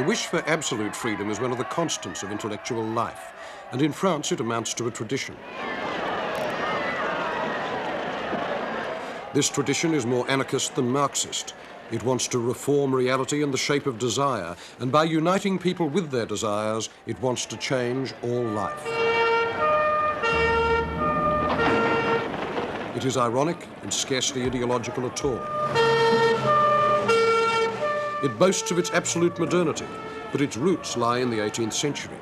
The wish for absolute freedom is one of the constants of intellectual life, and in France it amounts to a tradition. This tradition is more anarchist than Marxist. It wants to reform reality in the shape of desire, and by uniting people with their desires, it wants to change all life. It is ironic and scarcely ideological at all. It boasts of its absolute modernity, but its roots lie in the 18th century.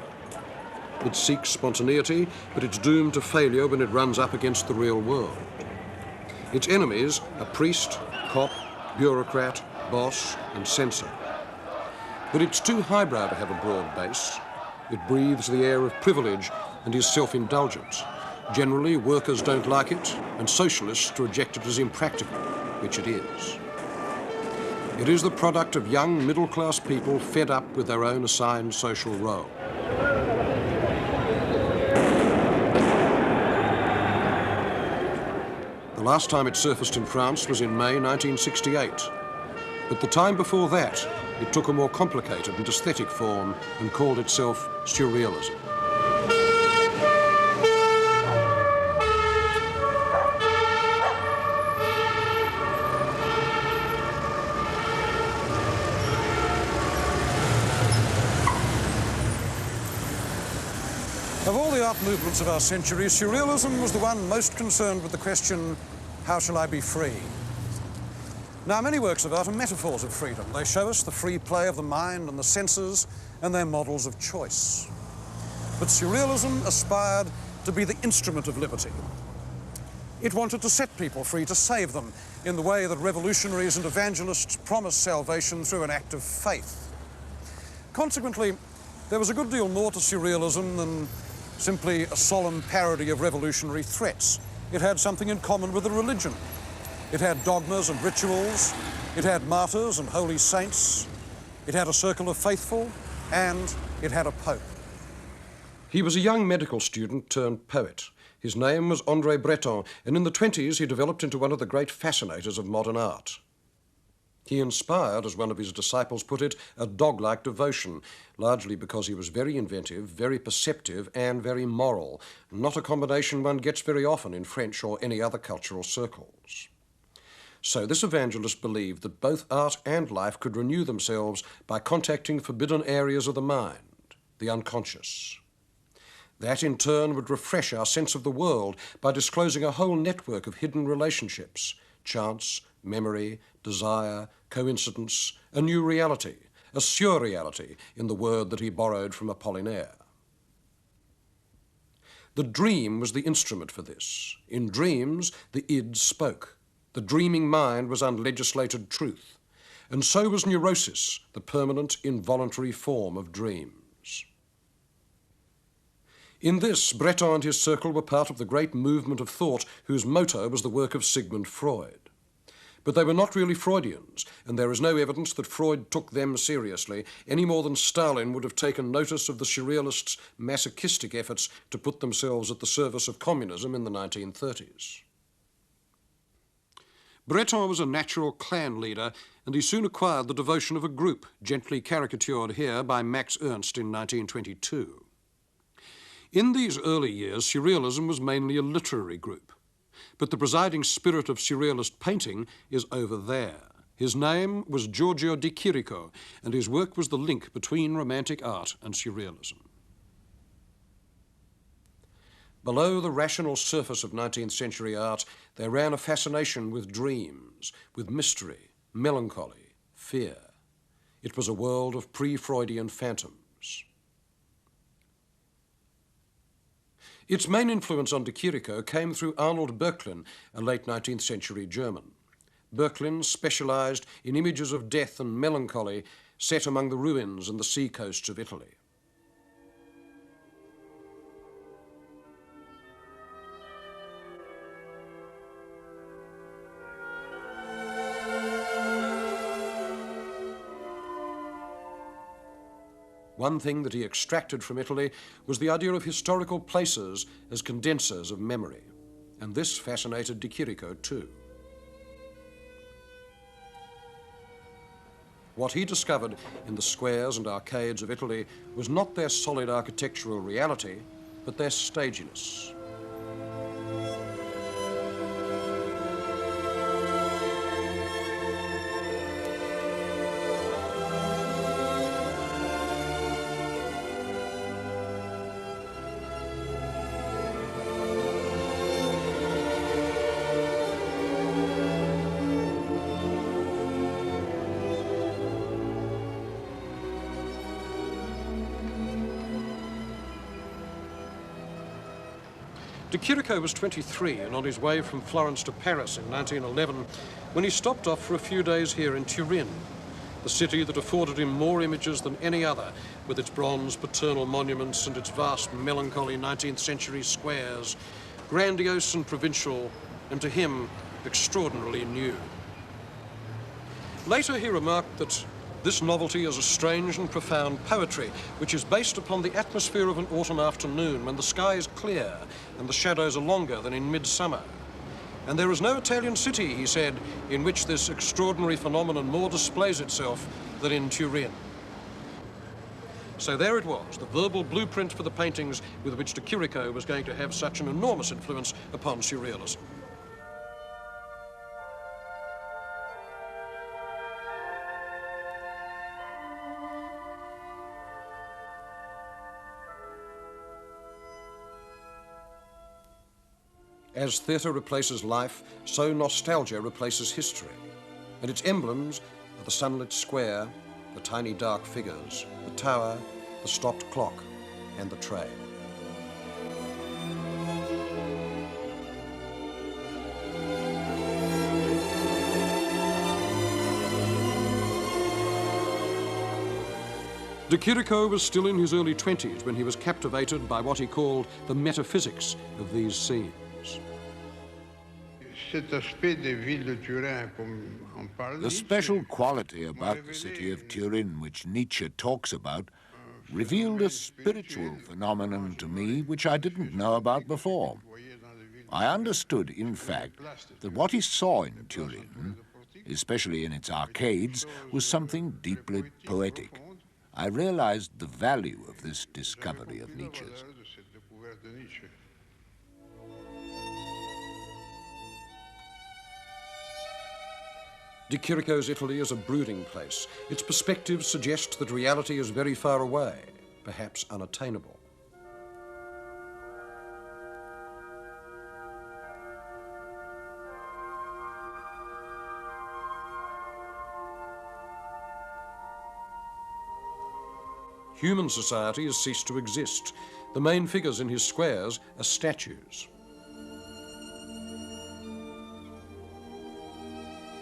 It seeks spontaneity, but it's doomed to failure when it runs up against the real world. Its enemies are priest, cop, bureaucrat, boss, and censor. But it's too highbrow to have a broad base. It breathes the air of privilege and is self-indulgent. Generally, workers don't like it, and socialists reject it as impractical, which it is. It is the product of young middle-class people fed up with their own assigned social role. The last time it surfaced in France was in May 1968. But the time before that, it took a more complicated and aesthetic form and called itself surrealism. Of all the art movements of our century, surrealism was the one most concerned with the question, how shall I be free? Now, many works of art are metaphors of freedom. They show us the free play of the mind and the senses, and they're models of choice. But surrealism aspired to be the instrument of liberty. It wanted to set people free, to save them, in the way that revolutionaries and evangelists promise salvation through an act of faith. Consequently, there was a good deal more to surrealism than simply a solemn parody of revolutionary threats. It had something in common with a religion. It had dogmas and rituals. It had martyrs and holy saints. It had a circle of faithful, and it had a pope. He was a young medical student turned poet. His name was André Breton, and in the 20s he developed into one of the great fascinators of modern art. He inspired, as one of his disciples put it, a dog-like devotion, largely because he was very inventive, very perceptive, and very moral, not a combination one gets very often in French or any other cultural circles. So this evangelist believed that both art and life could renew themselves by contacting forbidden areas of the mind, the unconscious. That, in turn, would refresh our sense of the world by disclosing a whole network of hidden relationships, chance, memory, desire, coincidence, a new reality, a surreality, in the word that he borrowed from Apollinaire. The dream was the instrument for this. In dreams, the id spoke. The dreaming mind was unlegislated truth. And so was neurosis, the permanent, involuntary form of dreams. In this, Breton and his circle were part of the great movement of thought whose motto was the work of Sigmund Freud. But they were not really Freudians, and there is no evidence that Freud took them seriously, any more than Stalin would have taken notice of the surrealists' masochistic efforts to put themselves at the service of communism in the 1930s. Breton was a natural clan leader, and he soon acquired the devotion of a group, gently caricatured here by Max Ernst in 1922. In these early years, surrealism was mainly a literary group. But the presiding spirit of surrealist painting is over there. His name was Giorgio di Chirico, and his work was the link between romantic art and surrealism. Below the rational surface of 19th century art, there ran a fascination with dreams, with mystery, melancholy, fear. It was a world of pre-Freudian phantoms. Its main influence on de Chirico came through Arnold Böcklin, a late 19th century German. Böcklin specialized in images of death and melancholy set among the ruins and the sea coasts of Italy. One thing that he extracted from Italy was the idea of historical places as condensers of memory, and this fascinated de Chirico too. What he discovered in the squares and arcades of Italy was not their solid architectural reality, but their staginess. Chirico was 23 and on his way from Florence to Paris in 1911 when he stopped off for a few days here in Turin, the city that afforded him more images than any other, with its bronze paternal monuments and its vast melancholy 19th century squares, grandiose and provincial, and to him, extraordinarily new. Later he remarked that this novelty is a strange and profound poetry which is based upon the atmosphere of an autumn afternoon when the sky is clear and the shadows are longer than in midsummer. And there is no Italian city, he said, in which this extraordinary phenomenon more displays itself than in Turin. So there it was, the verbal blueprint for the paintings with which Chirico was going to have such an enormous influence upon surrealism. As theatre replaces life, so nostalgia replaces history. And its emblems are the sunlit square, the tiny dark figures, the tower, the stopped clock, and the train. Chirico was still in his early 20s when he was captivated by what he called the metaphysics of these scenes. The special quality about the city of Turin, which Nietzsche talks about, revealed a spiritual phenomenon to me which I didn't know about before. I understood, in fact, that what he saw in Turin, especially in its arcades, was something deeply poetic. I realized the value of this discovery of Nietzsche's. Chirico's Italy is a brooding place. Its perspectives suggest that reality is very far away, perhaps unattainable. Human society has ceased to exist. The main figures in his squares are statues.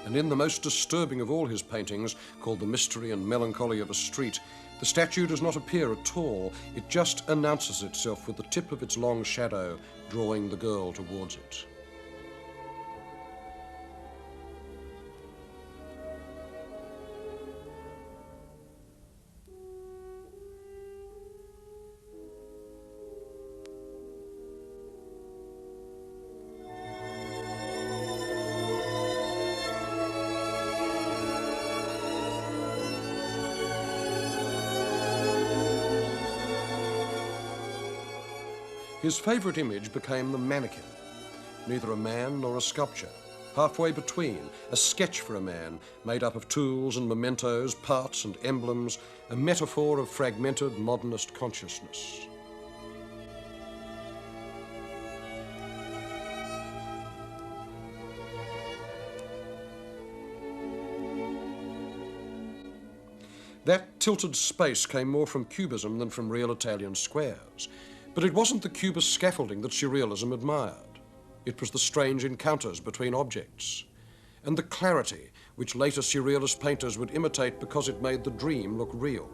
And in the most disturbing of all his paintings, called The Mystery and Melancholy of a Street, the statue does not appear at all. It just announces itself with the tip of its long shadow, drawing the girl towards it. His favourite image became the mannequin, neither a man nor a sculpture, halfway between, a sketch for a man made up of tools and mementos, parts and emblems, a metaphor of fragmented modernist consciousness. That tilted space came more from Cubism than from real Italian squares. But it wasn't the Cubist scaffolding that surrealism admired. It was the strange encounters between objects, and the clarity which later surrealist painters would imitate because it made the dream look real.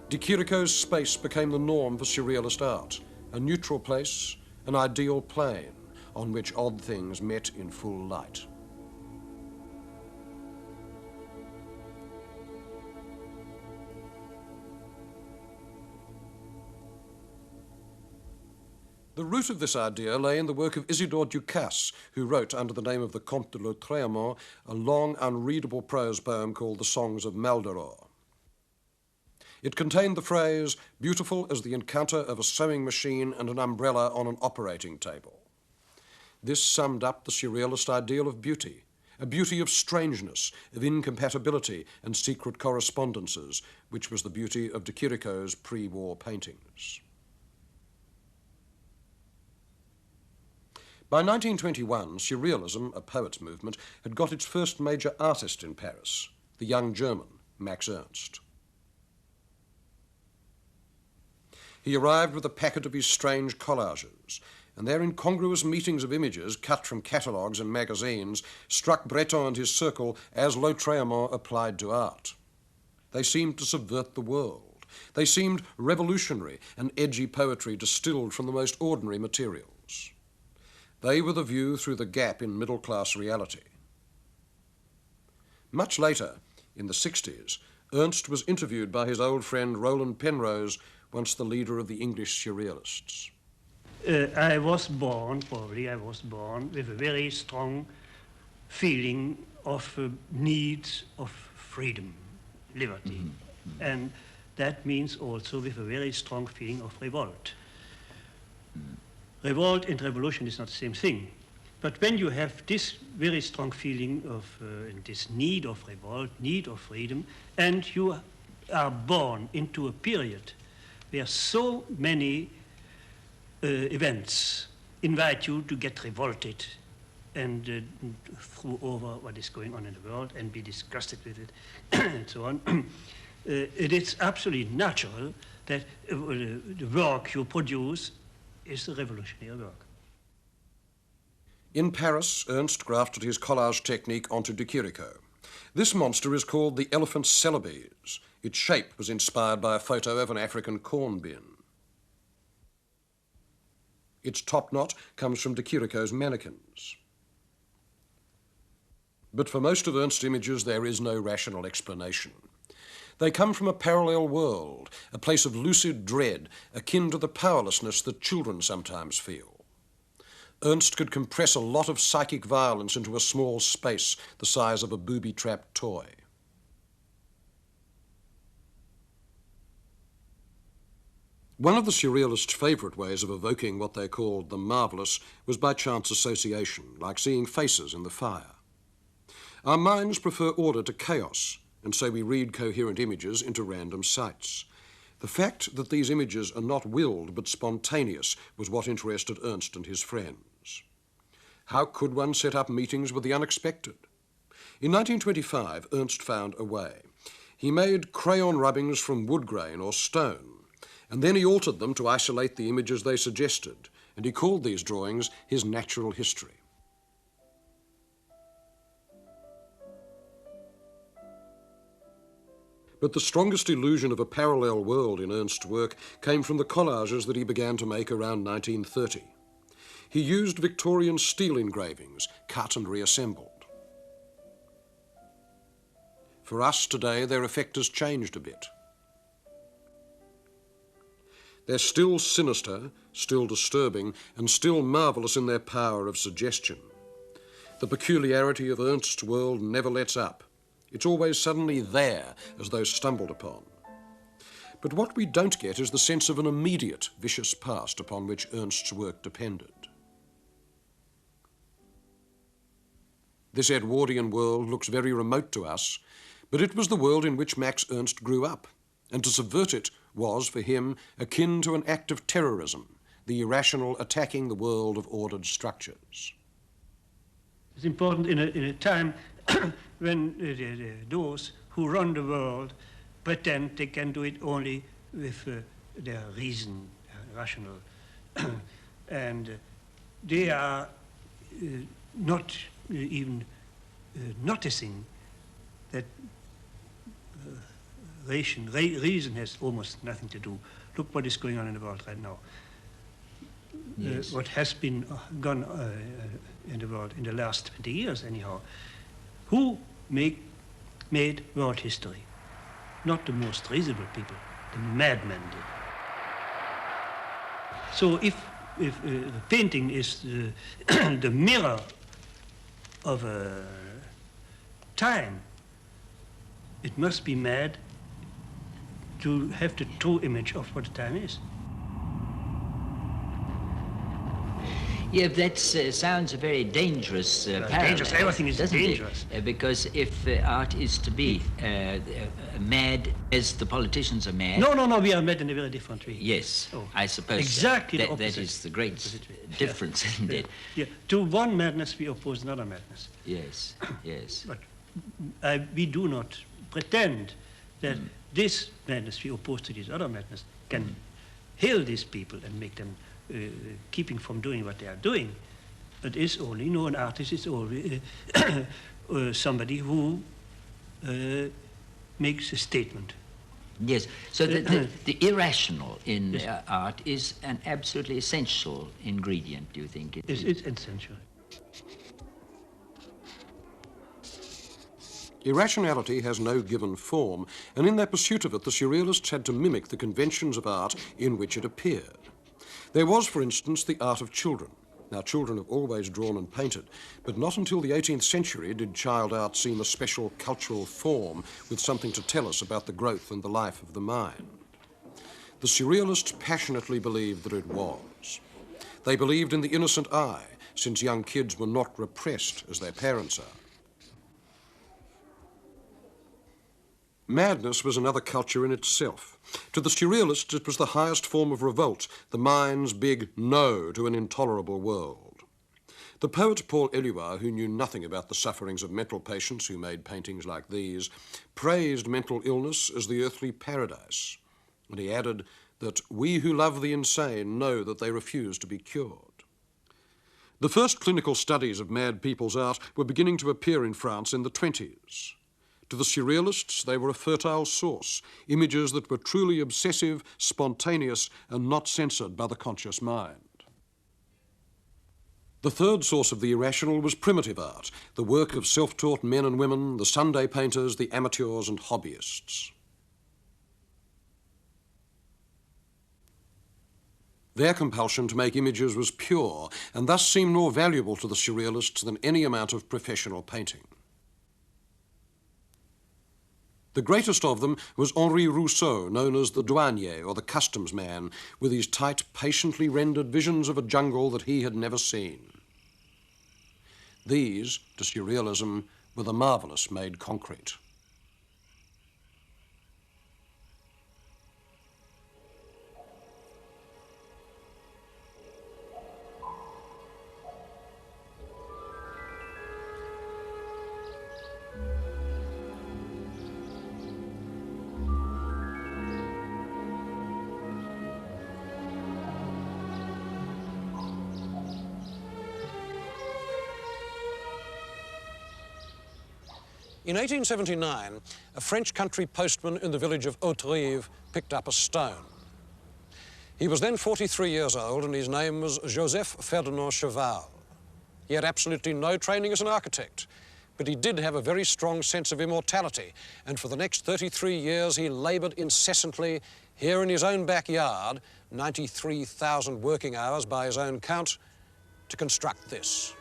Chirico's space became the norm for surrealist art, a neutral place, an ideal plane on which odd things met in full light. The root of this idea lay in the work of Isidore Ducasse, who wrote, under the name of the Comte de Lautréamont, a long, unreadable prose poem called The Songs of Maldoror. It contained the phrase, beautiful as the encounter of a sewing machine and an umbrella on an operating table. This summed up the surrealist ideal of beauty, a beauty of strangeness, of incompatibility and secret correspondences, which was the beauty of de Chirico's pre-war paintings. By 1921, surrealism, a poets' movement, had got its first major artist in Paris, the young German, Max Ernst. He arrived with a packet of his strange collages, and their incongruous meetings of images cut from catalogues and magazines struck Breton and his circle as Lautréamont applied to art. They seemed to subvert the world. They seemed revolutionary and edgy poetry distilled from the most ordinary materials. They were the view through the gap in middle-class reality. Much later, in the 60s, Ernst was interviewed by his old friend Roland Penrose, once the leader of the English surrealists. I was born with a very strong feeling of need of freedom, liberty. Mm-hmm. And that means also with a very strong feeling of revolt. Revolt and revolution is not the same thing. But when you have this very strong feeling of this need of revolt, need of freedom, and you are born into a period where so many events invite you to get revolted and throw over what is going on in the world and be disgusted with it and so on, it is absolutely natural that the work you produce is a revolutionary work. In Paris, Ernst grafted his collage technique onto de Chirico. This monster is called the elephant Celebes. Its shape was inspired by a photo of an African corn bin. Its top knot comes from de Chirico's mannequins. But for most of Ernst's images, there is no rational explanation. They come from a parallel world, a place of lucid dread, akin to the powerlessness that children sometimes feel. Ernst could compress a lot of psychic violence into a small space the size of a booby-trapped toy. One of the surrealists' favourite ways of evoking what they called the marvellous was by chance association, like seeing faces in the fire. Our minds prefer order to chaos, and so we read coherent images into random sights. The fact that these images are not willed but spontaneous was what interested Ernst and his friends. How could one set up meetings with the unexpected? In 1925, Ernst found a way. He made crayon rubbings from wood grain or stone, and then he altered them to isolate the images they suggested, and he called these drawings his natural history. But the strongest illusion of a parallel world in Ernst's work came from the collages that he began to make around 1930. He used Victorian steel engravings, cut and reassembled. For us today, their effect has changed a bit. They're still sinister, still disturbing, and still marvellous in their power of suggestion. The peculiarity of Ernst's world never lets up. It's always suddenly there, as though stumbled upon. But what we don't get is the sense of an immediate, vicious past upon which Ernst's work depended. This Edwardian world looks very remote to us, but it was the world in which Max Ernst grew up, and to subvert it was, for him, akin to an act of terrorism, the irrational attacking the world of ordered structures. It's important in a time when those who run the world pretend they can do it only with their reason, rational, and they are not even noticing that reason has almost nothing to do. Look what is going on in the world right now. Yes. What has been gone in the world in the last 20 years anyhow. Who made world history? Not the most reasonable people, the madmen did. So if if the painting is the mirror of a time, it must be mad to have the true image of what the time is. Yeah, that sounds a very dangerous parallel. Dangerous. Everything is doesn't dangerous. It? Because if art is to be mad as the politicians are mad... No, we are mad in a very different way. Yes, oh. I suppose exactly that, the opposite. that is the great difference, isn't it? Yeah. To one madness we oppose another madness. Yes, yes. But we do not pretend that this madness we oppose to this other madness can heal these people and make them keeping from doing what they are doing. It is only, an artist is always somebody who makes a statement. Yes, so the irrational in yes. Art is an absolutely essential ingredient, do you think? It's essential. Irrationality has no given form, and in their pursuit of it, the surrealists had to mimic the conventions of art in which it appeared. There was, for instance, the art of children. Now, children have always drawn and painted, but not until the 18th century did child art seem a special cultural form with something to tell us about the growth and the life of the mind. The surrealists passionately believed that it was. They believed in the innocent eye, since young kids were not repressed as their parents are. Madness was another culture in itself. To the surrealists, it was the highest form of revolt, the mind's big no to an intolerable world. The poet Paul Éluard, who knew nothing about the sufferings of mental patients who made paintings like these, praised mental illness as the earthly paradise. And he added that we who love the insane know that they refuse to be cured. The first clinical studies of mad people's art were beginning to appear in France in the 20s. To the surrealists, they were a fertile source, images that were truly obsessive, spontaneous, and not censored by the conscious mind. The third source of the irrational was primitive art, the work of self-taught men and women, the Sunday painters, the amateurs and hobbyists. Their compulsion to make images was pure, and thus seemed more valuable to the surrealists than any amount of professional painting. The greatest of them was Henri Rousseau, known as the douanier, or the customs man, with his tight, patiently rendered visions of a jungle that he had never seen. These, to surrealism, were the marvellous made concrete. In 1879, a French country postman in the village of Hauterive picked up a stone. He was then 43 years old and his name was Joseph Ferdinand Cheval. He had absolutely no training as an architect, but he did have a very strong sense of immortality, and for the next 33 years he laboured incessantly here in his own backyard, 93,000 working hours by his own count, to construct this.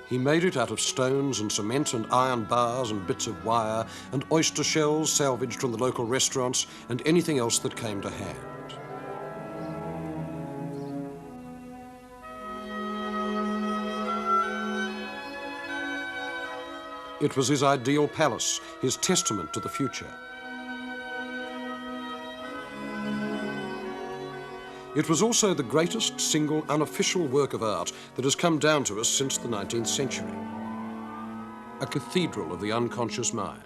He made it out of stones and cement and iron bars and bits of wire and oyster shells salvaged from the local restaurants and anything else that came to hand. It was his ideal palace, his testament to the future. It was also the greatest single unofficial work of art that has come down to us since the 19th century. A cathedral of the unconscious mind.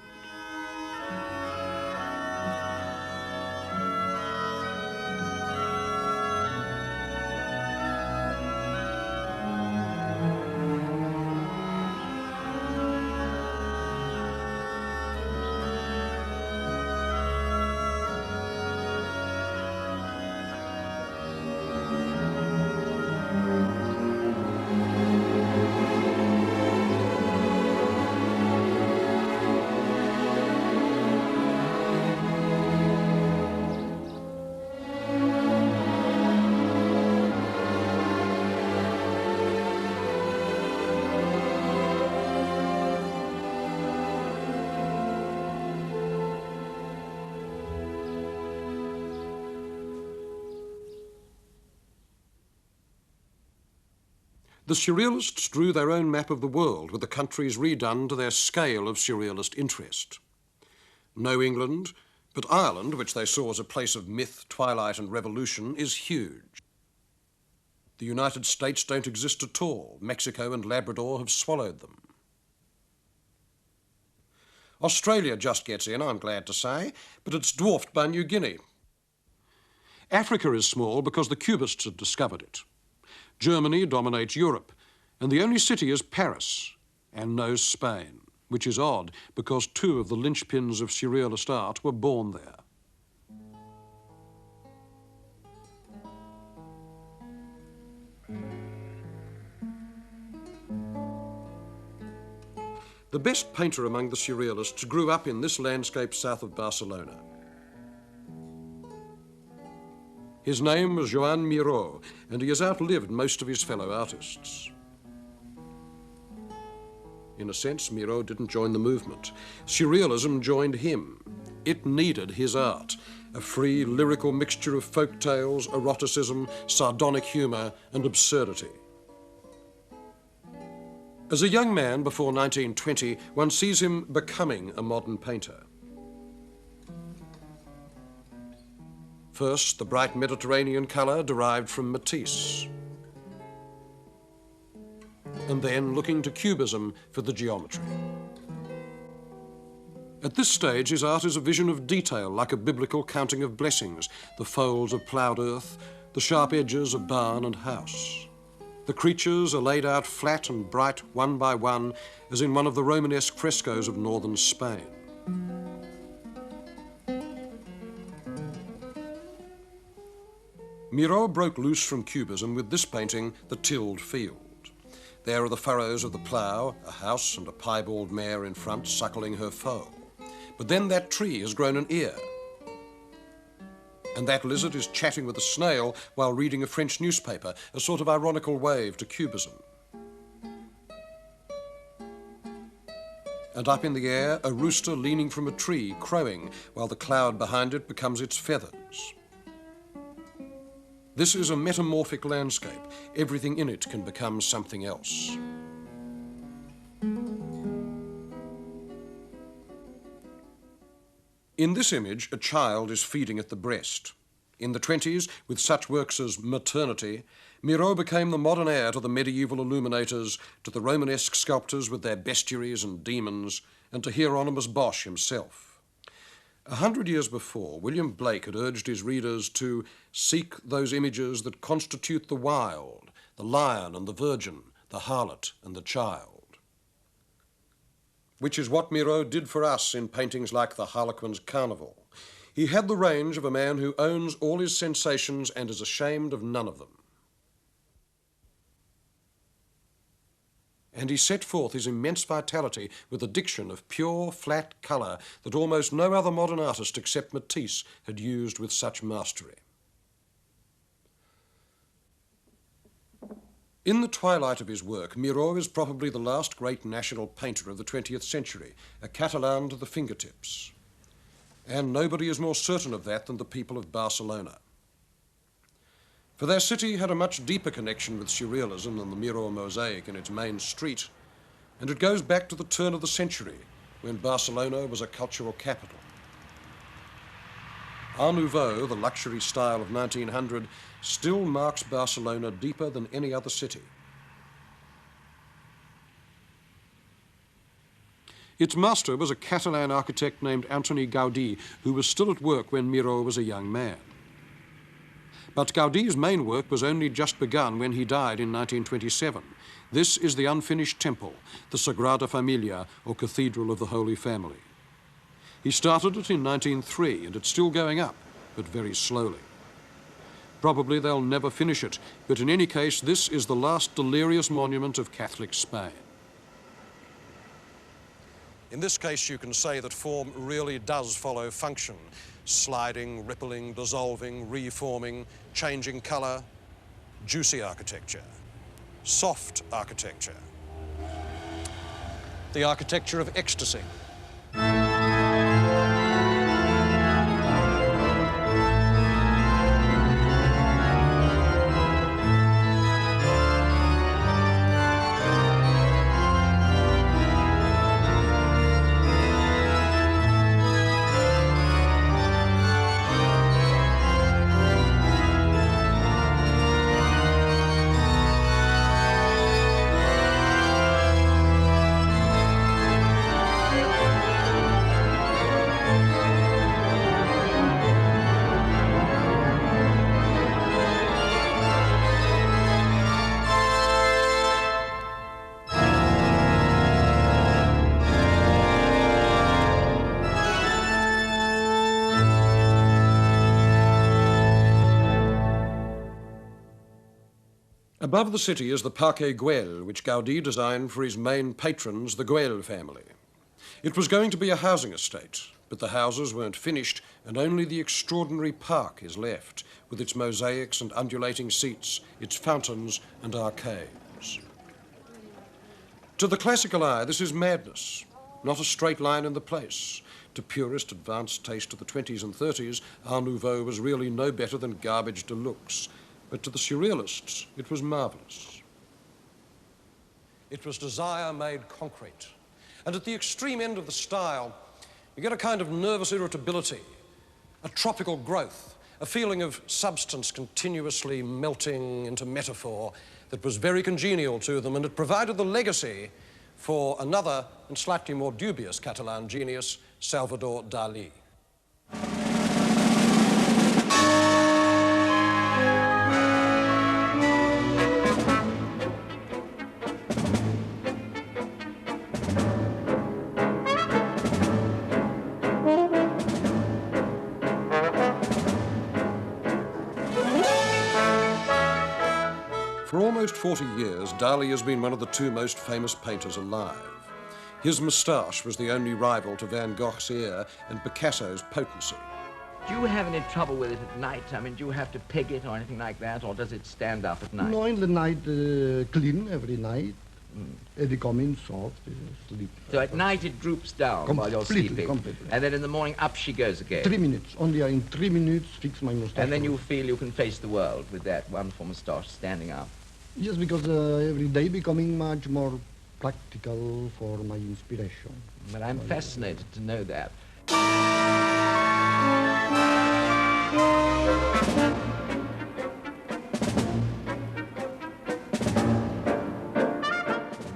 The surrealists drew their own map of the world with the countries redone to their scale of surrealist interest. No England, but Ireland, which they saw as a place of myth, twilight and revolution, is huge. The United States don't exist at all. Mexico and Labrador have swallowed them. Australia just gets in, I'm glad to say, but it's dwarfed by New Guinea. Africa is small because the Cubists had discovered it. Germany dominates Europe, and the only city is Paris, and no Spain, which is odd because two of the linchpins of surrealist art were born there. The best painter among the surrealists grew up in this landscape south of Barcelona. His name was Joan Miro, and he has outlived most of his fellow artists. In a sense, Miro didn't join the movement. Surrealism joined him. It needed his art, a free lyrical mixture of folk tales, eroticism, sardonic humour and absurdity. As a young man before 1920, one sees him becoming a modern painter. First, the bright Mediterranean colour derived from Matisse, and then looking to Cubism for the geometry. At this stage, his art is a vision of detail, like a biblical counting of blessings, the folds of ploughed earth, the sharp edges of barn and house. The creatures are laid out flat and bright, one by one, as in one of the Romanesque frescoes of northern Spain. Miro broke loose from Cubism with this painting, The Tilled Field. There are the furrows of the plough, a house and a piebald mare in front suckling her foal. But then that tree has grown an ear, and that lizard is chatting with a snail while reading a French newspaper, a sort of ironical wave to Cubism. And up in the air, a rooster leaning from a tree, crowing, while the cloud behind it becomes its feathers. This is a metamorphic landscape. Everything in it can become something else. In this image, a child is feeding at the breast. In the 20s, with such works as Maternity, Miro became the modern heir to the medieval illuminators, to the Romanesque sculptors with their bestiaries and demons, and to Hieronymus Bosch himself. 100 years before, William Blake had urged his readers to seek those images that constitute the wild, the lion and the virgin, the harlot and the child. Which is what Miro did for us in paintings like the Harlequin's Carnival. He had the range of a man who owns all his sensations and is ashamed of none of them. And he set forth his immense vitality with a diction of pure, flat colour that almost no other modern artist except Matisse had used with such mastery. In the twilight of his work, Miro is probably the last great national painter of the 20th century, a Catalan to the fingertips. And nobody is more certain of that than the people of Barcelona. For their city had a much deeper connection with surrealism than the Miro mosaic in its main street, and it goes back to the turn of the century, when Barcelona was a cultural capital. Art Nouveau, the luxury style of 1900, still marks Barcelona deeper than any other city. Its master was a Catalan architect named Antoni Gaudí, who was still at work when Miro was a young man. But Gaudí's main work was only just begun when he died in 1927. This is the unfinished temple, the Sagrada Familia, or Cathedral of the Holy Family. He started it in 1903, and it's still going up, but very slowly. Probably they'll never finish it, but in any case, this is the last delirious monument of Catholic Spain. In this case, you can say that form really does follow function. Sliding, rippling, dissolving, reforming, changing colour, juicy architecture, soft architecture, the architecture of ecstasy. Above the city is the Parque Güell, which Gaudí designed for his main patrons, the Güell family. It was going to be a housing estate, but the houses weren't finished and only the extraordinary park is left, with its mosaics and undulating seats, its fountains and arcades. To the classical eye, this is madness, not a straight line in the place. To purist, advanced taste of the 20s and 30s, Art Nouveau was really no better than garbage de luxe. But to the surrealists, it was marvellous. It was desire made concrete. And at the extreme end of the style, you get a kind of nervous irritability, a tropical growth, a feeling of substance continuously melting into metaphor that was very congenial to them, and it provided the legacy for another and slightly more dubious Catalan genius, Salvador Dali. For almost 40 years, Dali has been one of the two most famous painters alive. His moustache was the only rival to Van Gogh's ear and Picasso's potency. Do you have any trouble with it at night? I mean, do you have to peg it or anything like that, or does it stand up at night? No, in the night, clean every night. They come in soft, sleep. So at night it droops down while you're sleeping. Completely. And then in the morning, up she goes again. 3 minutes. Only in 3 minutes, fix my moustache. And then you feel you can face the world with that wonderful moustache standing up. Yes, because every day becoming much more practical for my inspiration. But I'm fascinated to know that.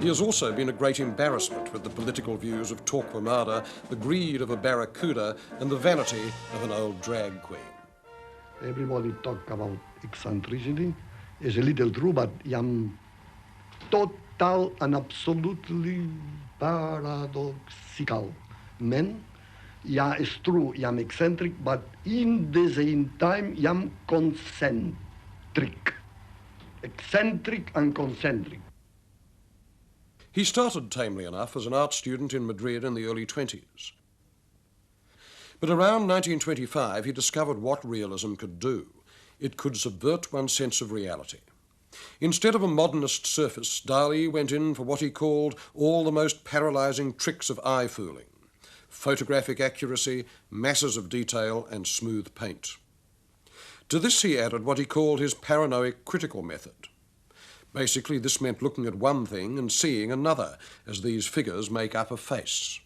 He has also been a great embarrassment with the political views of Torquemada, the greed of a barracuda, and the vanity of an old drag queen. Everybody talk about eccentricity. It's a little true, but I'm total and absolutely paradoxical man. Yeah, it's true, I'm eccentric, but in the same time, I'm concentric. Eccentric and concentric. He started tamely enough as an art student in Madrid in the early 20s. But around 1925, he discovered what realism could do. It could subvert one's sense of reality. Instead of a modernist surface, Dali went in for what he called all the most paralysing tricks of eye-fooling: photographic accuracy, masses of detail, and smooth paint. To this he added what he called his paranoid critical method. Basically, this meant looking at one thing and seeing another, as these figures make up a face.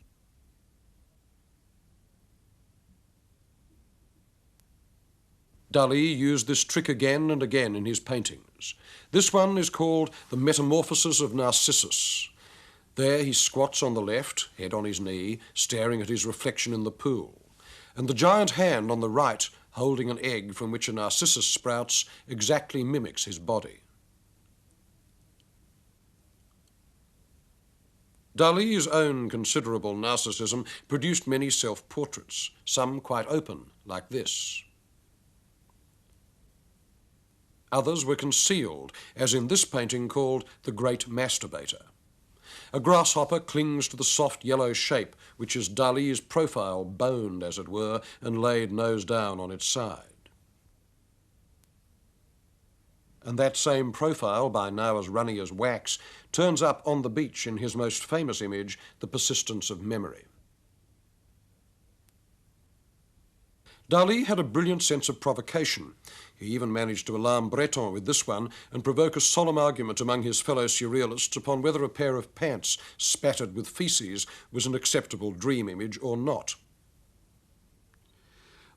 Dali used this trick again and again in his paintings. This one is called The Metamorphosis of Narcissus. There he squats on the left, head on his knee, staring at his reflection in the pool, and the giant hand on the right, holding an egg from which a narcissus sprouts, exactly mimics his body. Dali's own considerable narcissism produced many self-portraits, some quite open, like this. Others were concealed, as in this painting called The Great Masturbator. A grasshopper clings to the soft yellow shape, which is Dali's profile, boned, as it were, and laid nose down on its side. And that same profile, by now as runny as wax, turns up on the beach in his most famous image, The Persistence of Memory. Dali had a brilliant sense of provocation. He even managed to alarm Breton with this one and provoke a solemn argument among his fellow surrealists upon whether a pair of pants spattered with feces was an acceptable dream image or not.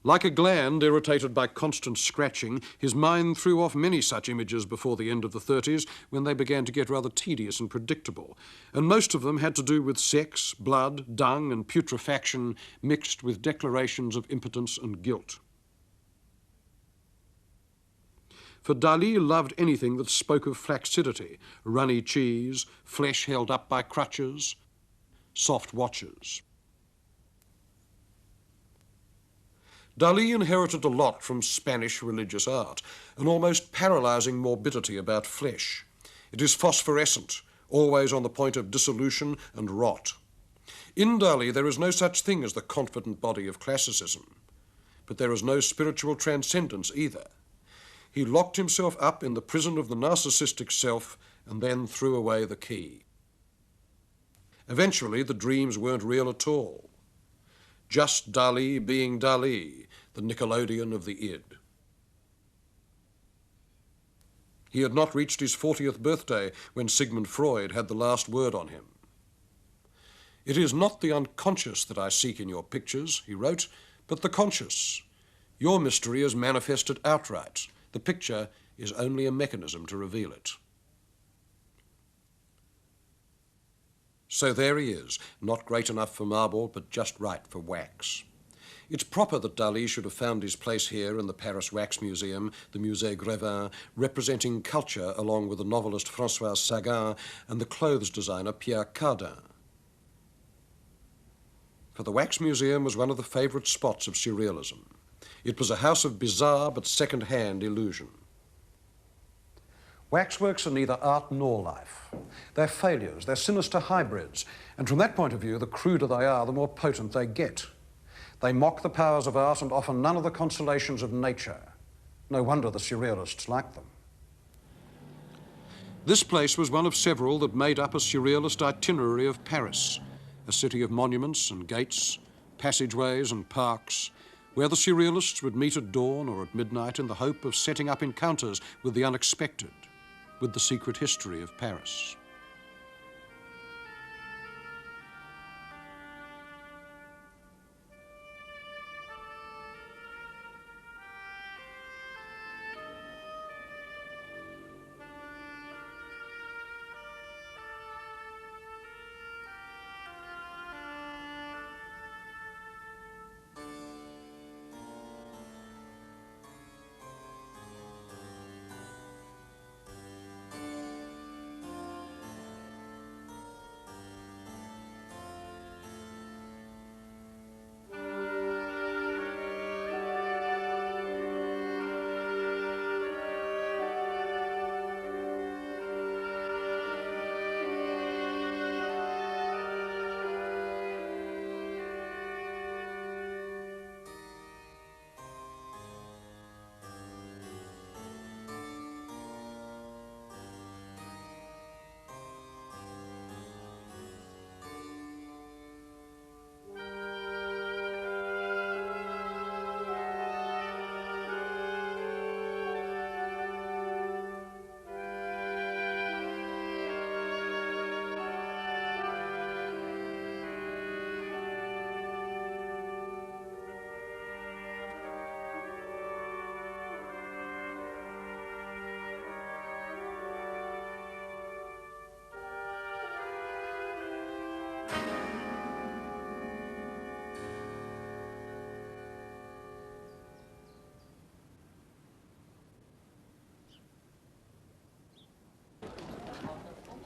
Like a gland irritated by constant scratching, his mind threw off many such images before the end of the 30s, when they began to get rather tedious and predictable, and most of them had to do with sex, blood, dung and putrefaction mixed with declarations of impotence and guilt. For Dali loved anything that spoke of flaccidity, runny cheese, flesh held up by crutches, soft watches. Dali inherited a lot from Spanish religious art, an almost paralysing morbidity about flesh. It is phosphorescent, always on the point of dissolution and rot. In Dali there is no such thing as the confident body of classicism, but there is no spiritual transcendence either. He locked himself up in the prison of the narcissistic self and then threw away the key. Eventually the dreams weren't real at all. Just Dali being Dali, the Nickelodeon of the id. He had not reached his 40th birthday when Sigmund Freud had the last word on him. "It is not the unconscious that I seek in your pictures," he wrote, "but the conscious. Your mystery is manifested outright. The picture is only a mechanism to reveal it." So there he is, not great enough for marble, but just right for wax. It's proper that Dali should have found his place here in the Paris Wax Museum, the Musée Grévin, representing culture along with the novelist François Sagan and the clothes designer Pierre Cardin. For the Wax Museum was one of the favourite spots of surrealism. It was a house of bizarre but second-hand illusion. Waxworks are neither art nor life. They're failures, they're sinister hybrids, and from that point of view, the cruder they are, the more potent they get. They mock the powers of art and offer none of the consolations of nature. No wonder the surrealists like them. This place was one of several that made up a surrealist itinerary of Paris, a city of monuments and gates, passageways and parks, where the surrealists would meet at dawn or at midnight in the hope of setting up encounters with the unexpected, with the secret history of Paris.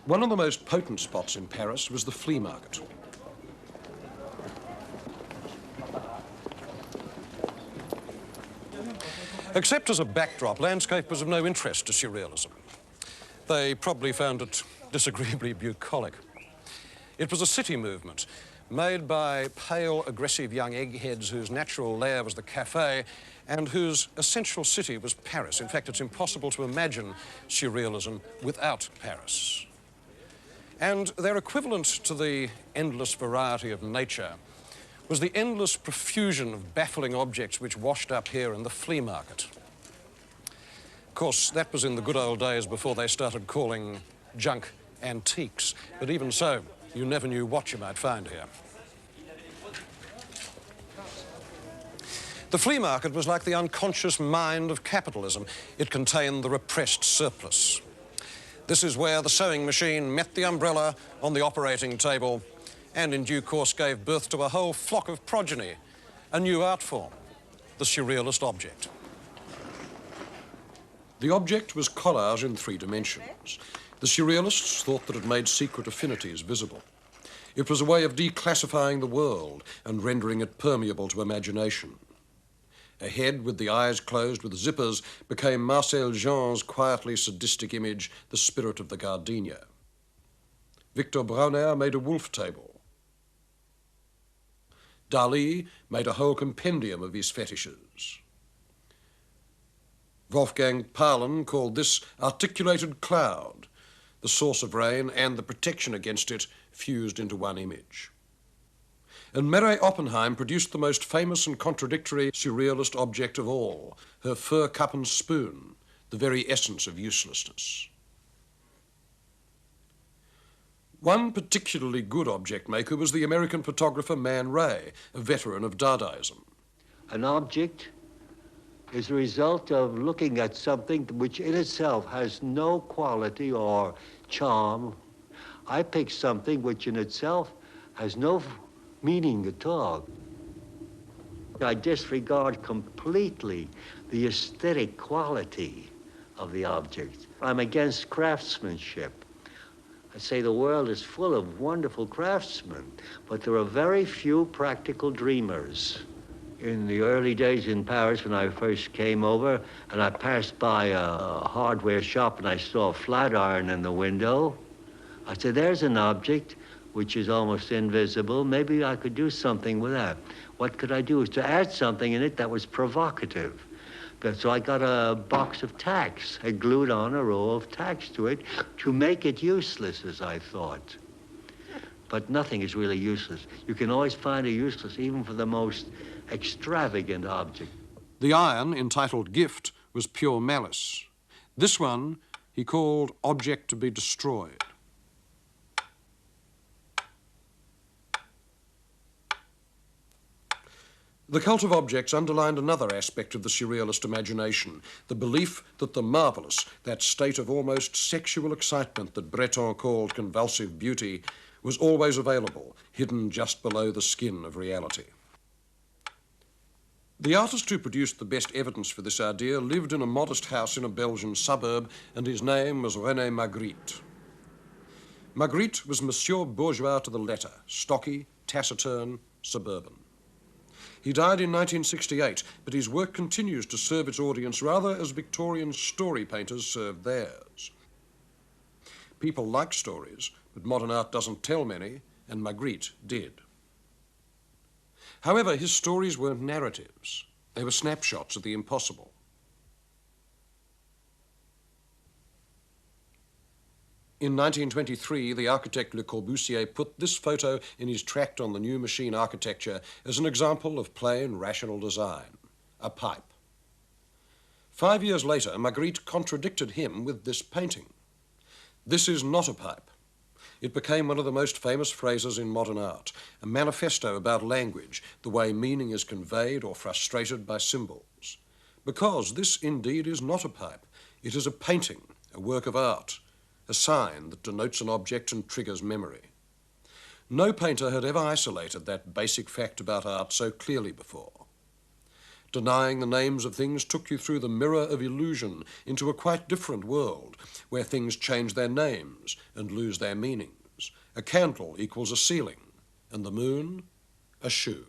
One of the most potent spots in Paris was the flea market. Except as a backdrop, landscape was of no interest to surrealism. They probably found it disagreeably bucolic. It was a city movement made by pale, aggressive young eggheads whose natural lair was the cafe and whose essential city was Paris. In fact, it's impossible to imagine surrealism without Paris. And their equivalent to the endless variety of nature was the endless profusion of baffling objects which washed up here in the flea market. Of course, that was in the good old days before they started calling junk antiques. But even so, you never knew what you might find here. The flea market was like the unconscious mind of capitalism. It contained the repressed surplus. This is where the sewing machine met the umbrella on the operating table and in due course gave birth to a whole flock of progeny, a new art form, the surrealist object. The object was collage in 3 dimensions. The surrealists thought that it made secret affinities visible. It was a way of declassifying the world and rendering it permeable to imagination. A head with the eyes closed with zippers became Marcel Jean's quietly sadistic image, the spirit of the gardenia. Victor Brauner made a wolf table. Dali made a whole compendium of his fetishes. Wolfgang Paulin called this articulated cloud, the source of rain and the protection against it fused into one image. And Mary Oppenheim produced the most famous and contradictory surrealist object of all, her fur cup and spoon, the very essence of uselessness. One particularly good object maker was the American photographer Man Ray, a veteran of Dadaism. An object is a result of looking at something which in itself has no quality or charm. I pick something which in itself has no meaning at all. I disregard completely the aesthetic quality of the object. I'm against craftsmanship. I say the world is full of wonderful craftsmen, but there are very few practical dreamers. In the early days in Paris, when I first came over, and I passed by a hardware shop and I saw a flat iron in the window, I said, there's an object which is almost invisible. Maybe I could do something with that. What could I do? Is to add something in it that was provocative. So I got a box of tacks. I glued on a row of tacks to it to make it useless, as I thought. But nothing is really useless. You can always find a useless, even for the most extravagant object. The iron, entitled Gift, was pure malice. This one he called Object to be Destroyed. The cult of objects underlined another aspect of the surrealist imagination, the belief that the marvellous, that state of almost sexual excitement that Breton called convulsive beauty, was always available, hidden just below the skin of reality. The artist who produced the best evidence for this idea lived in a modest house in a Belgian suburb, and his name was René Magritte. Magritte was Monsieur Bourgeois to the letter, stocky, taciturn, suburban. He died in 1968, but his work continues to serve its audience rather as Victorian story painters served theirs. People like stories, but modern art doesn't tell many, and Magritte did. However, his stories weren't narratives. They were snapshots of the impossible. In 1923, the architect Le Corbusier put this photo in his tract on the new machine architecture as an example of plain, rational design, a pipe. 5 years later, Magritte contradicted him with this painting. This is not a pipe. It became one of the most famous phrases in modern art, a manifesto about language, the way meaning is conveyed or frustrated by symbols. Because this indeed is not a pipe. It is a painting, a work of art, a sign that denotes an object and triggers memory. No painter had ever isolated that basic fact about art so clearly before. Denying the names of things took you through the mirror of illusion into a quite different world, where things change their names and lose their meanings. A candle equals a ceiling, and the moon, a shoe.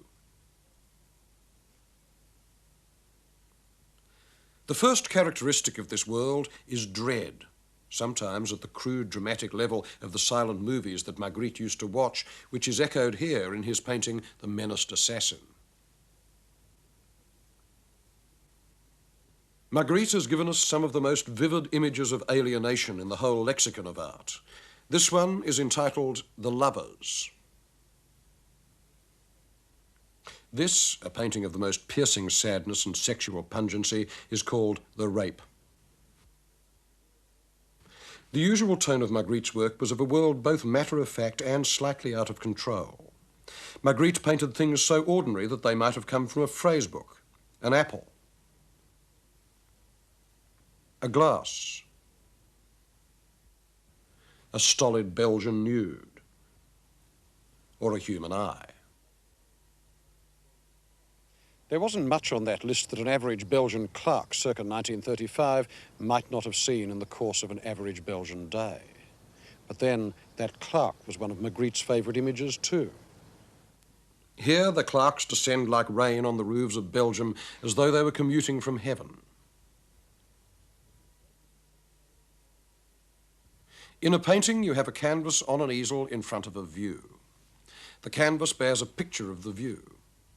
The first characteristic of this world is dread, sometimes at the crude dramatic level of the silent movies that Magritte used to watch, which is echoed here in his painting, The Menaced Assassin. Magritte has given us some of the most vivid images of alienation in the whole lexicon of art. This one is entitled The Lovers. This, a painting of the most piercing sadness and sexual pungency, is called The Rape. The usual tone of Magritte's work was of a world both matter-of-fact and slightly out of control. Magritte painted things so ordinary that they might have come from a phrase book, an apple, a glass, a stolid Belgian nude, or a human eye. There wasn't much on that list that an average Belgian clerk circa 1935 might not have seen in the course of an average Belgian day. But then that clerk was one of Magritte's favourite images too. Here the clerks descend like rain on the roofs of Belgium as though they were commuting from heaven. In a painting, you have a canvas on an easel in front of a view. The canvas bears a picture of the view.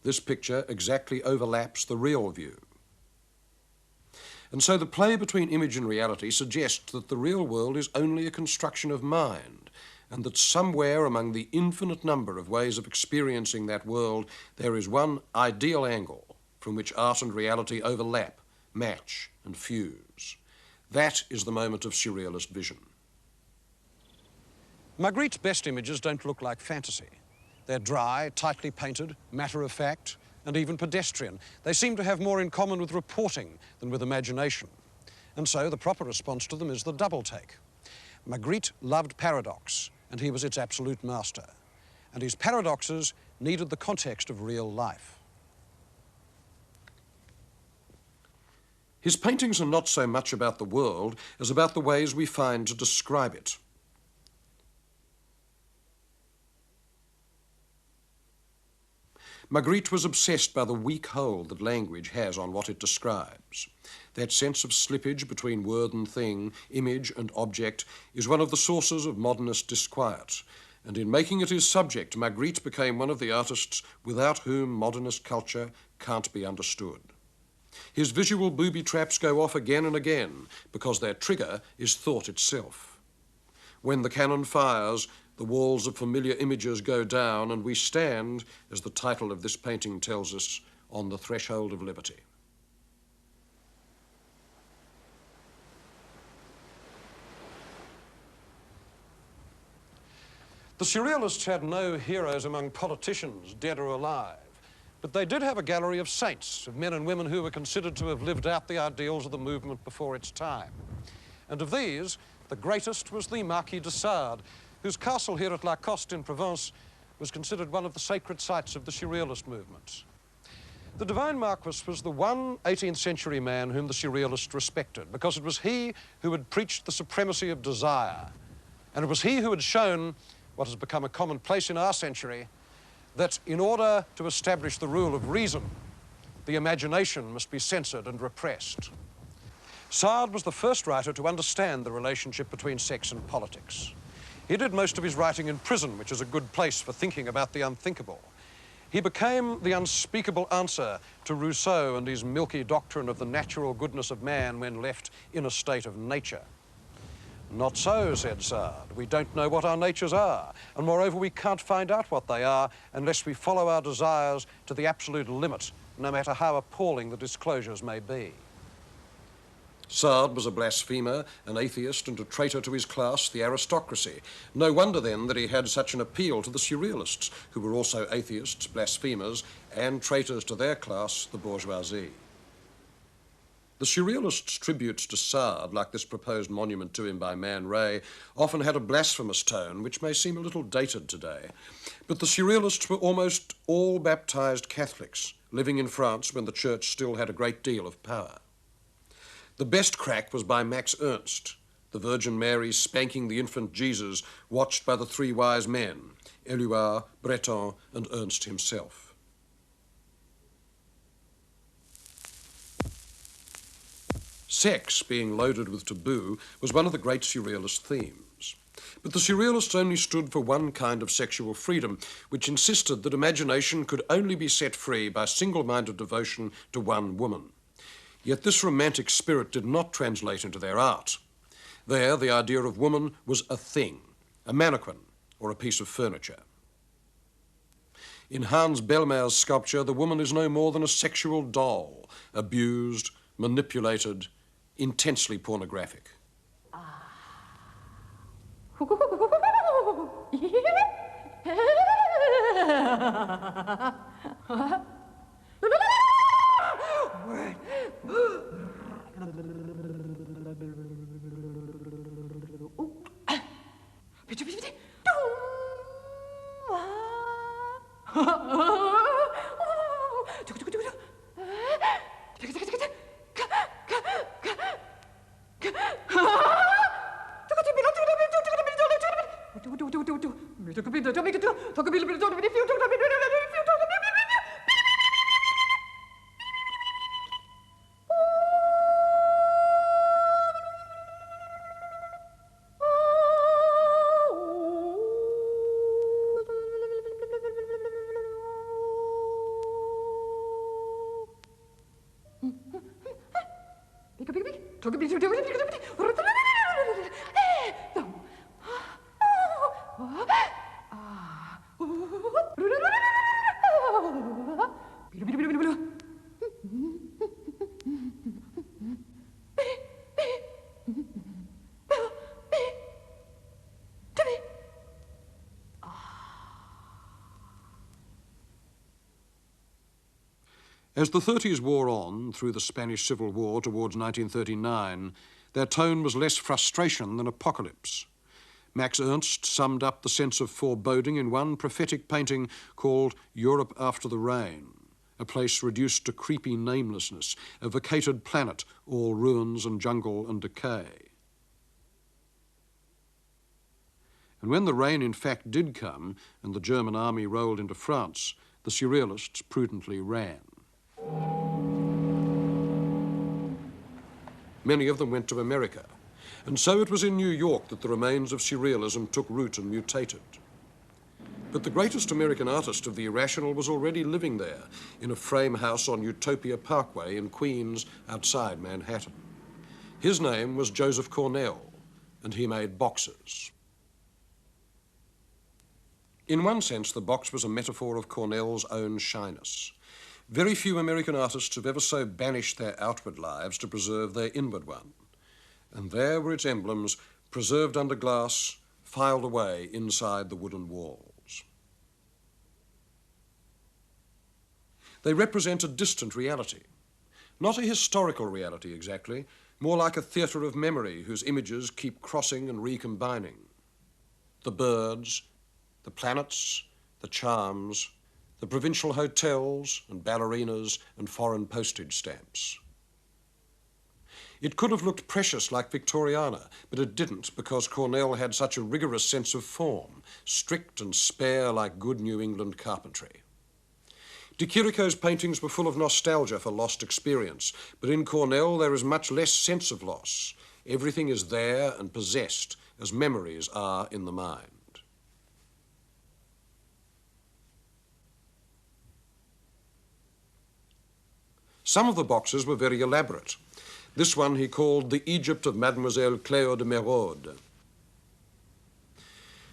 This picture exactly overlaps the real view. And so the play between image and reality suggests that the real world is only a construction of mind, and that somewhere among the infinite number of ways of experiencing that world, there is one ideal angle from which art and reality overlap, match, and fuse. That is the moment of surrealist vision. Magritte's best images don't look like fantasy. They're dry, tightly painted, matter-of-fact, and even pedestrian. They seem to have more in common with reporting than with imagination. And so the proper response to them is the double take. Magritte loved paradox, and he was its absolute master. And his paradoxes needed the context of real life. His paintings are not so much about the world as about the ways we find to describe it. Magritte was obsessed by the weak hold that language has on what it describes. That sense of slippage between word and thing, image and object, is one of the sources of modernist disquiet, and in making it his subject, Magritte became one of the artists without whom modernist culture can't be understood. His visual booby traps go off again and again because their trigger is thought itself. When the cannon fires, the walls of familiar images go down, and we stand, as the title of this painting tells us, on the threshold of liberty. The surrealists had no heroes among politicians, dead or alive, but they did have a gallery of saints, of men and women who were considered to have lived out the ideals of the movement before its time. And of these, the greatest was the Marquis de Sade, whose castle here at La Coste in Provence was considered one of the sacred sites of the surrealist movement. The Divine Marquis was the one 18th century man whom the surrealists respected, because it was he who had preached the supremacy of desire, and it was he who had shown, what has become a commonplace in our century, that in order to establish the rule of reason, the imagination must be censored and repressed. Sade was the first writer to understand the relationship between sex and politics. He did most of his writing in prison, which is a good place for thinking about the unthinkable. He became the unspeakable answer to Rousseau and his milky doctrine of the natural goodness of man when left in a state of nature. Not so, said Sade. We don't know what our natures are, and moreover, we can't find out what they are unless we follow our desires to the absolute limit, no matter how appalling the disclosures may be. Sade was a blasphemer, an atheist, and a traitor to his class, the aristocracy. No wonder, then, that he had such an appeal to the surrealists, who were also atheists, blasphemers, and traitors to their class, the bourgeoisie. The surrealists' tributes to Sade, like this proposed monument to him by Man Ray, often had a blasphemous tone, which may seem a little dated today. But the surrealists were almost all baptized Catholics, living in France when the church still had a great deal of power. The best crack was by Max Ernst, the Virgin Mary spanking the infant Jesus, watched by the three wise men, Éluard, Breton, and Ernst himself. Sex, being loaded with taboo, was one of the great surrealist themes. But the surrealists only stood for one kind of sexual freedom, which insisted that imagination could only be set free by single-minded devotion to one woman. Yet this romantic spirit did not translate into their art. There, the idea of woman was a thing, a mannequin, or a piece of furniture. In Hans Belmer's sculpture, the woman is no more than a sexual doll, abused, manipulated, intensely pornographic. As the 30s wore on through the Spanish Civil War towards 1939, their tone was less frustration than apocalypse. Max Ernst summed up the sense of foreboding in one prophetic painting called Europe After the Rain, a place reduced to creepy namelessness, a vacated planet, all ruins and jungle and decay. And when the rain in fact did come and the German army rolled into France, the surrealists prudently ran. Many of them went to America, and so it was in New York that the remains of surrealism took root and mutated. But the greatest American artist of the irrational was already living there, in a frame house on Utopia Parkway in Queens, outside Manhattan. His name was Joseph Cornell, and he made boxes. In one sense, the box was a metaphor of Cornell's own shyness. Very few American artists have ever so banished their outward lives to preserve their inward one. And there were its emblems, preserved under glass, filed away inside the wooden walls. They represent a distant reality. Not a historical reality exactly, more like a theatre of memory whose images keep crossing and recombining. The birds, the planets, the charms, the provincial hotels and ballerinas and foreign postage stamps. It could have looked precious like Victoriana, but it didn't because Cornell had such a rigorous sense of form, strict and spare like good New England carpentry. De Chirico's paintings were full of nostalgia for lost experience, but in Cornell there is much less sense of loss. Everything is there and possessed, as memories are in the mind. Some of the boxes were very elaborate. This one he called the Egypt of Mademoiselle Cléo de Mérode.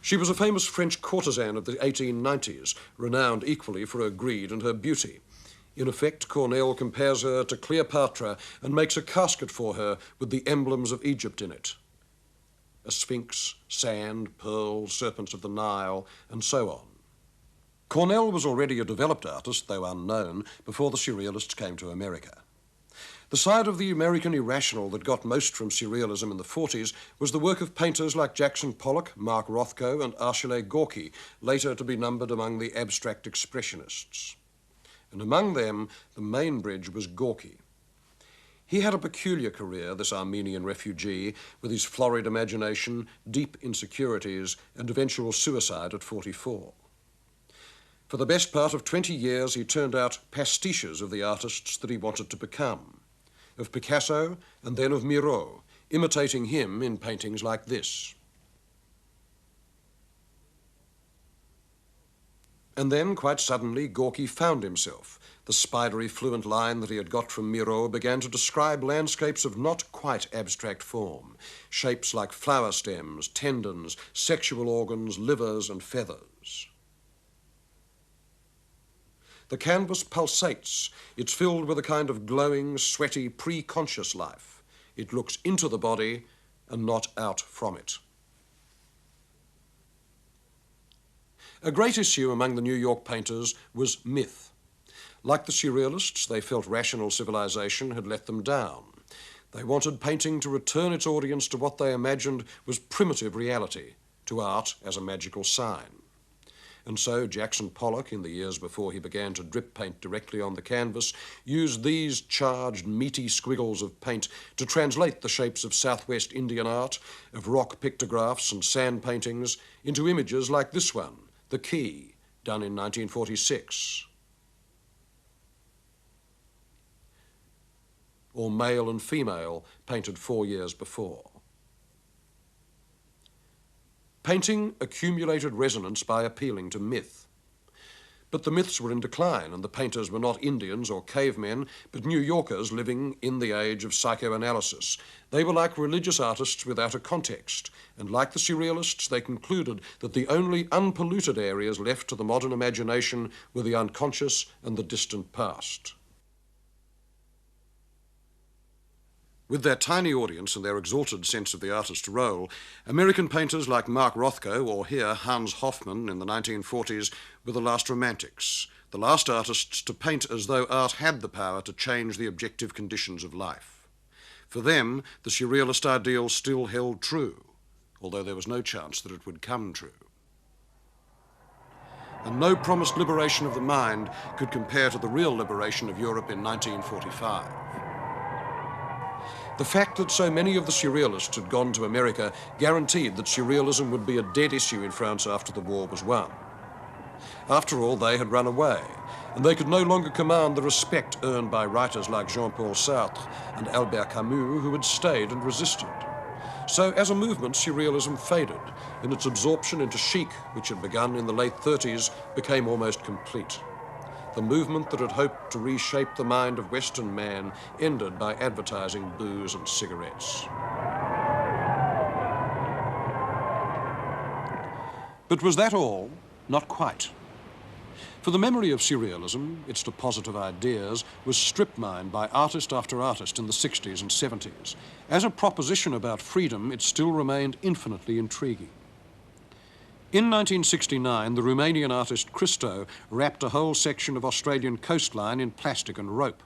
She was a famous French courtesan of the 1890s, renowned equally for her greed and her beauty. In effect, Cornell compares her to Cleopatra and makes a casket for her with the emblems of Egypt in it. A sphinx, sand, pearls, serpents of the Nile, and so on. Cornell was already a developed artist, though unknown, before the surrealists came to America. The side of the American irrational that got most from surrealism in the 40s was the work of painters like Jackson Pollock, Mark Rothko, and Achille Gorky, later to be numbered among the abstract expressionists. And among them, the main bridge was Gorky. He had a peculiar career, this Armenian refugee, with his florid imagination, deep insecurities, and eventual suicide at 44. For the best part of 20 years, he turned out pastiches of the artists that he wanted to become, of Picasso and then of Miro, imitating him in paintings like this. And then, quite suddenly, Gorky found himself. The spidery, fluent line that he had got from Miro began to describe landscapes of not quite abstract form, shapes like flower stems, tendons, sexual organs, livers, and feathers. The canvas pulsates. It's filled with a kind of glowing, sweaty, pre-conscious life. It looks into the body and not out from it. A great issue among the New York painters was myth. Like the surrealists, they felt rational civilization had let them down. They wanted painting to return its audience to what they imagined was primitive reality, to art as a magical sign. And so Jackson Pollock, in the years before he began to drip paint directly on the canvas, used these charged, meaty squiggles of paint to translate the shapes of Southwest Indian art, of rock pictographs and sand paintings, into images like this one, The Key, done in 1946. Or Male and Female, painted 4 years before. Painting accumulated resonance by appealing to myth. But the myths were in decline, and the painters were not Indians or cavemen, but New Yorkers living in the age of psychoanalysis. They were like religious artists without a context, and like the surrealists, they concluded that the only unpolluted areas left to the modern imagination were the unconscious and the distant past. With their tiny audience and their exalted sense of the artist's role, American painters like Mark Rothko, or here Hans Hofmann in the 1940s, were the last romantics, the last artists to paint as though art had the power to change the objective conditions of life. For them, the surrealist ideal still held true, although there was no chance that it would come true. And no promised liberation of the mind could compare to the real liberation of Europe in 1945. The fact that so many of the surrealists had gone to America guaranteed that surrealism would be a dead issue in France after the war was won. After all, they had run away, and they could no longer command the respect earned by writers like Jean-Paul Sartre and Albert Camus, who had stayed and resisted. So, as a movement, surrealism faded, and its absorption into chic, which had begun in the late 30s, became almost complete. The movement that had hoped to reshape the mind of Western man ended by advertising booze and cigarettes. But was that all? Not quite. For the memory of surrealism, its deposit of ideas, was strip-mined by artist after artist in the 60s and 70s. As a proposition about freedom, it still remained infinitely intriguing. In 1969, the Romanian artist Christo wrapped a whole section of Australian coastline in plastic and rope.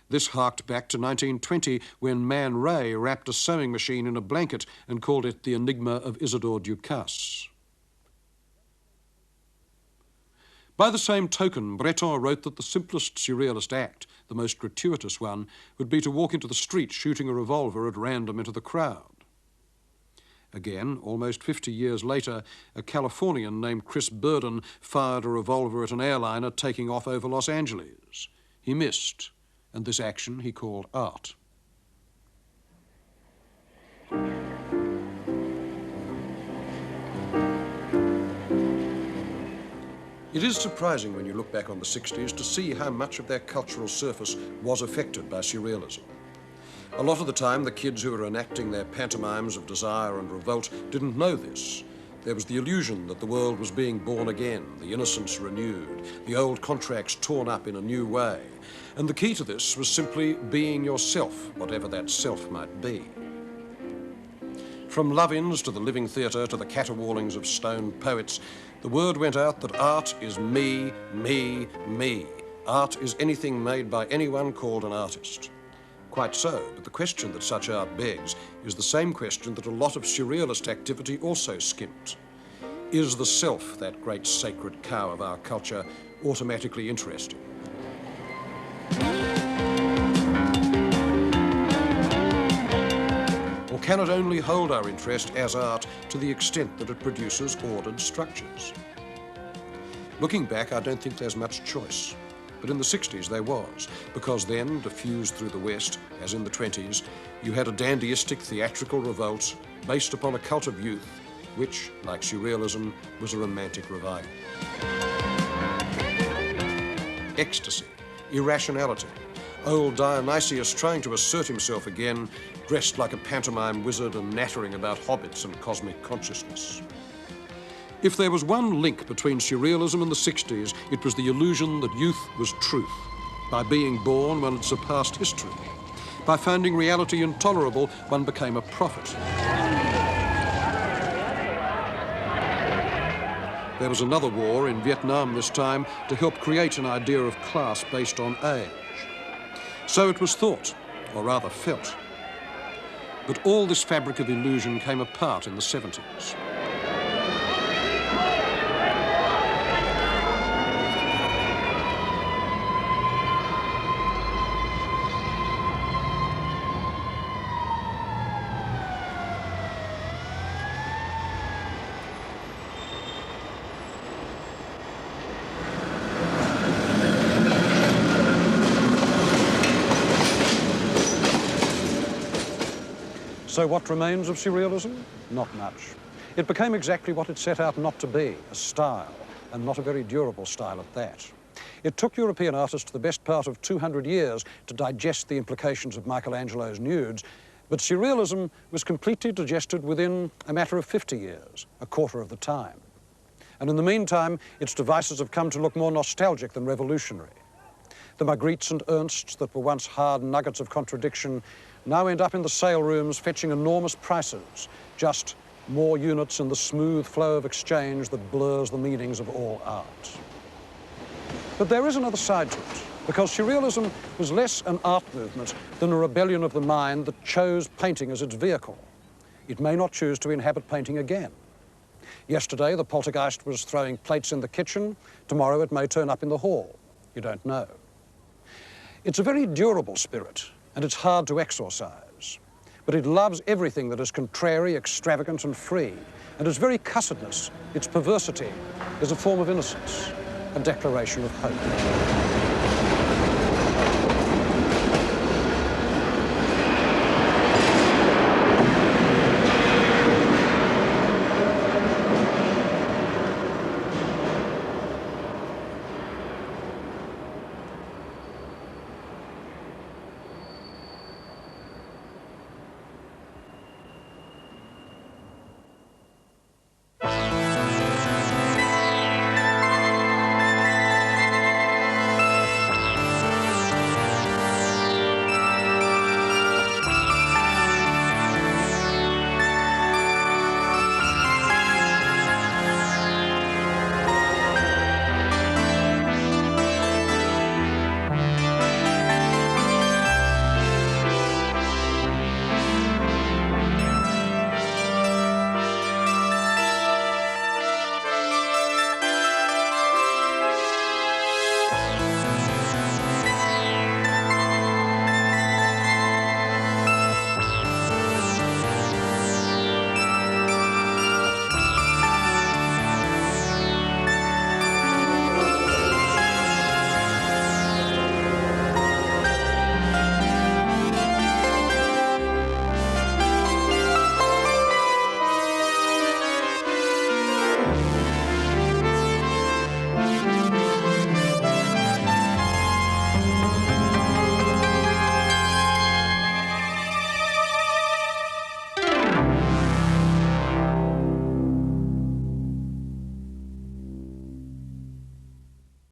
This harked back to 1920, when Man Ray wrapped a sewing machine in a blanket and called it the Enigma of Isidore Ducasse. By the same token, Breton wrote that the simplest surrealist act, the most gratuitous one, would be to walk into the street shooting a revolver at random into the crowd. Again, almost 50 years later, a Californian named Chris Burden fired a revolver at an airliner taking off over Los Angeles. He missed, and this action he called art. It is surprising when you look back on the 60s to see how much of their cultural surface was affected by surrealism. A lot of the time, the kids who were enacting their pantomimes of desire and revolt didn't know this. There was the illusion that the world was being born again, the innocence renewed, the old contracts torn up in a new way. And the key to this was simply being yourself, whatever that self might be. From love-ins to the living theatre to the caterwaulings of stone poets, the word went out that art is me, me, me. Art is anything made by anyone called an artist. Quite so, but the question that such art begs is the same question that a lot of surrealist activity also skimped. Is the self, that great sacred cow of our culture, automatically interesting? Or can it only hold our interest as art to the extent that it produces ordered structures? Looking back, I don't think there's much choice. But in the 60s there was, because then, diffused through the West, as in the 20s, you had a dandyistic theatrical revolt based upon a cult of youth, which, like surrealism, was a romantic revival. Ecstasy, irrationality, old Dionysius trying to assert himself again, dressed like a pantomime wizard and nattering about hobbits and cosmic consciousness. If there was one link between surrealism and the 60s, it was the illusion that youth was truth. By being born, one had surpassed history. By finding reality intolerable, one became a prophet. There was another war in Vietnam this time to help create an idea of class based on age. So it was thought, or rather felt. But all this fabric of illusion came apart in the 70s. So what remains of surrealism? Not much. It became exactly what it set out not to be, a style, and not a very durable style at that. It took European artists the best part of 200 years to digest the implications of Michelangelo's nudes, but surrealism was completely digested within a matter of 50 years, a quarter of the time. And in the meantime, its devices have come to look more nostalgic than revolutionary. The Magrittes and Ernsts that were once hard nuggets of contradiction now end up in the sale rooms fetching enormous prices, just more units in the smooth flow of exchange that blurs the meanings of all art. But there is another side to it, because surrealism was less an art movement than a rebellion of the mind that chose painting as its vehicle. It may not choose to inhabit painting again. Yesterday, the poltergeist was throwing plates in the kitchen. Tomorrow, it may turn up in the hall. You don't know. It's a very durable spirit, and it's hard to exorcise. But it loves everything that is contrary, extravagant, and free. And its very cussedness, its perversity, is a form of innocence, a declaration of hope.